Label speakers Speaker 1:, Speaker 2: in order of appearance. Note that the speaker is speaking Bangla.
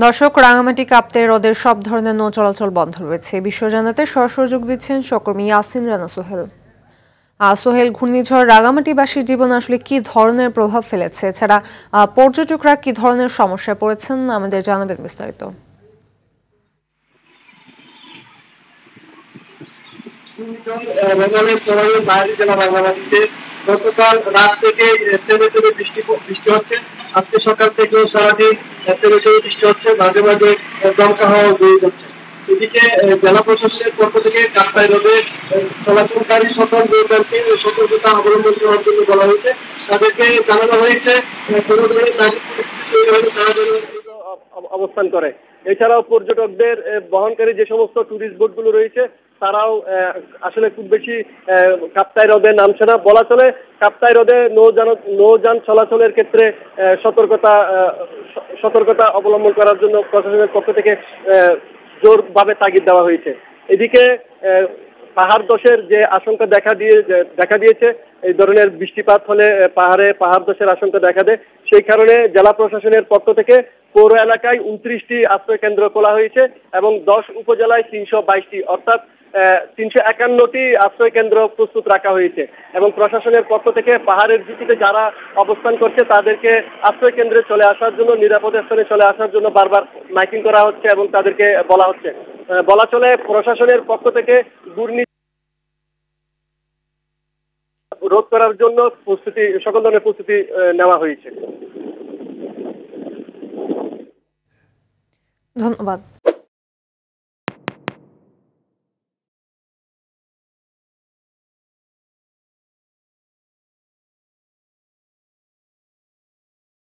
Speaker 1: দর্শক, রাঙামাটি কাপ্তাই হ্রদের সব ধরনের নৌ চলাচল বন্ধ রয়েছে। বিষয় জানাতে সরাসরি যোগ দিচ্ছেন সহকর্মী ইয়াসিন রানা সোহেল। সোহেল, ঘূর্ণিঝড় রাঙামাটিবাসীর জীবনে আসলে কি ধরনের প্রভাব ফেলেছে, এছাড়া পর্যটকরা কি ধরনের সমস্যায় পড়েছেন, আমাদের জানাবেন বিস্তারিত।
Speaker 2: গতকাল রাত থেকে থেমে থেমে বৃষ্টি হচ্ছে। আজকে সকাল থেকেও সারাদিন থেমে থেমে বৃষ্টি হচ্ছে, মাঝে মাঝে দমকা হাওয়া বয়ে যাচ্ছে। এদিকে জেলা প্রশাসনের পক্ষ থেকে কাপ্তাই হ্রদে চলাচলকারী সকল নৌযানকে সতর্কতা অবলম্বন করার জন্য বলা হয়েছে। তাদেরকে জানানো হয়েছে কোনো ধরনের তারা যেন অবস্থান করে। এছাড়াও পর্যটকদের বহনকারী যে সমস্ত টুরিস্ট বোটগুলো রয়েছে তারাও আসলে খুব বেশি কাপ্তাই হ্রদে নামছে না বলা চলে। কাপ্তাই হ্রদে নৌযান চলাচলের ক্ষেত্রে সতর্কতা অবলম্বন করার জন্য প্রশাসনের পক্ষ থেকে জোরভাবে তাগিদ দেওয়া হয়েছে। এদিকে পাহাড় ধসের যে আশঙ্কা দেখা দিয়েছে, এই ধরনের বৃষ্টিপাত হলে পাহাড় ধসের আশঙ্কা দেখা দেয়। সেই কারণে জেলা প্রশাসনের পক্ষ থেকে পৌর এলাকায় 29টি আশ্রয় কেন্দ্র খোলা হয়েছে এবং 10 উপজেলায় 322টি অর্থাৎ 351টি আশ্রয় কেন্দ্র প্রস্তুত রাখা হয়েছে এবং প্রশাসনের পক্ষ থেকে পাহাড়ের ঝুঁকিতে যারা অবস্থান করছে তাদেরকে আশ্রয় কেন্দ্রে চলে আসার জন্য, নিরাপদ স্থানে চলে আসার জন্য বারবার মাইকিং করা হচ্ছে এবং তাদেরকে বলা চলে প্রশাসনের পক্ষ থেকে রোধ করার জন্য সকল ধরনের প্রস্তুতি নেওয়া হয়েছে।
Speaker 1: ধন্যবাদ।